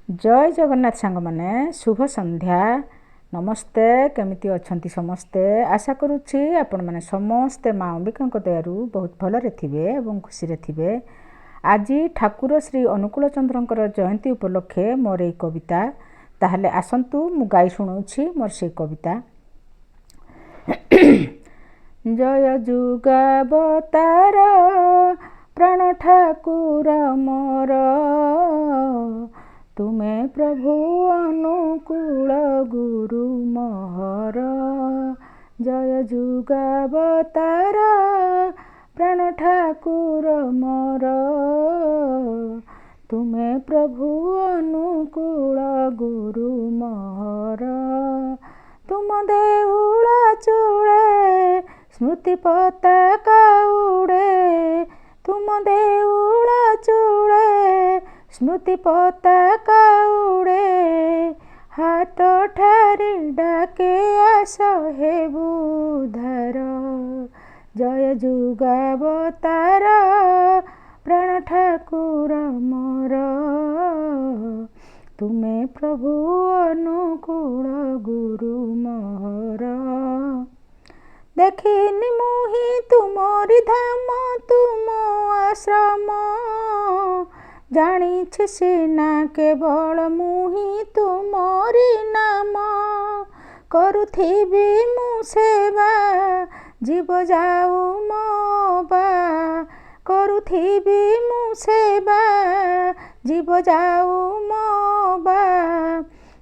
जय जगन्नाथ सांग माने शुभ संध्या नमस्ते केमिति अछंती समस्ते आशा करुछि आपण माने समस्ते माँ अंबिका दयारु बहुत भलरे थिबे एवं खुशी रे थिबे। आज ठाकुर श्री अनुकूल चंद्रंकर जयंती उपलक्षे मोर ए कविता ताहले आसंतु मु गाई शुणाउछि मोर से कविता। जय जुगावतार प्राण ठाकुर मोर तुमे प्रभु अनुकूल गुरु मोहर। जय जुगावतार प्राण ठाकुर मोर तुमे प्रभु अनुकूल गुरु मोहर। तुम देउल चूड़े स्मृति पताका उड़े, तुम देउल चूड़े स्मृति पताका उड़े। हाथ ठारी डाके आस हे बुधार। जय जुगावतार प्राण ठाकुर मोर तुमे प्रभु अनुकूल गुरु मोर। देखिनी मुहि तुमरी धाम तुम आश्रम, जानिछि सिना केवल मुहि तुमरी नाम। करुथिबि मु सेवा जीव जाऊ मोबा, करुथिबि मु सेवा जीव जाऊ मोबा।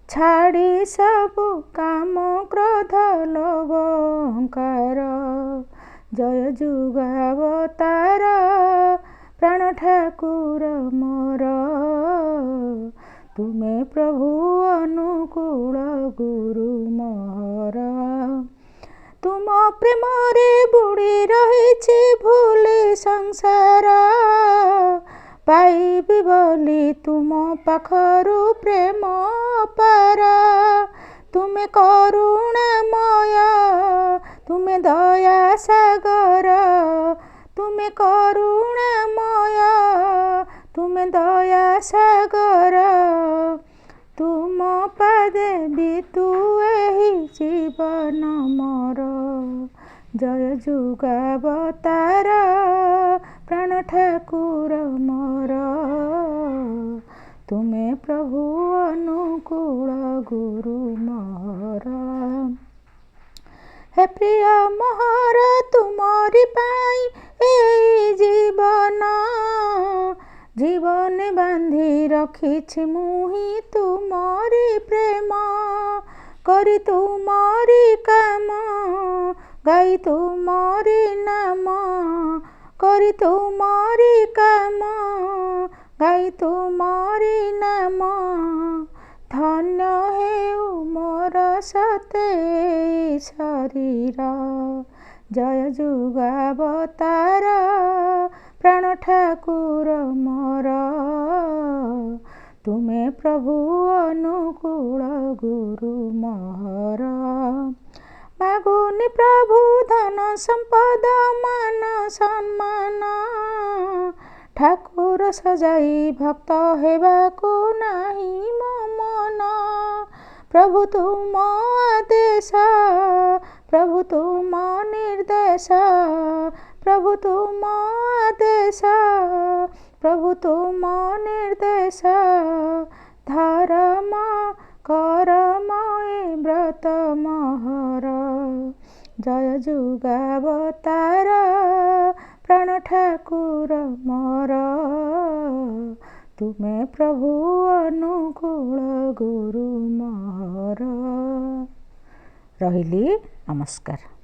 छाड़ी सबु काम क्रोध लोभ अहंकार। जय जुगावतार प्राण ठाकुर मोर तुमे प्रभु अनुकूल गुरु मोर। तुम प्रेम रे बुड़ी रहिछि भूली संसार, पाइबि बोली तुम पाखरु प्रेम पार। तुमे करुणामय तुमे दया सागर, तुमे करुणामय तुमे दया सागर। तुम पादे बितु एहि जीवन मोर। जय जुगावतार प्राण ठाकुर मोर तुमे प्रभु अनुकूल गुरु मोर। हे प्रिय मोहर तुमरी पाई एई जीवन, जीवन बांधी रखिछि मुहि तुमरी प्रेम। करी तुमरी काम गाई तुमरी नाम, करी तुमरी काम गाई तुमरी नाम। धन्य हेउ मोर सते शरीर। जय जुगावतार प्राण ठाकुर मोर तुमे प्रभु अनुकूल गुरु मोहर। मागुनि प्रभु धन संपद मान सम्मान, ठाकुर सजाई भक्त हेबाकु नाही मो मन। प्रभु तुम आदेश प्रभु तुम निर्देश, प्रभु तुम आदेश प्रभु तुम निर्देश। धर्म करम ए व्रत मोहर। जय जुगावतार प्राण ठाकुर मोर तुमे प्रभु अनुकूल गुरु मोर। रहिली नमस्कार।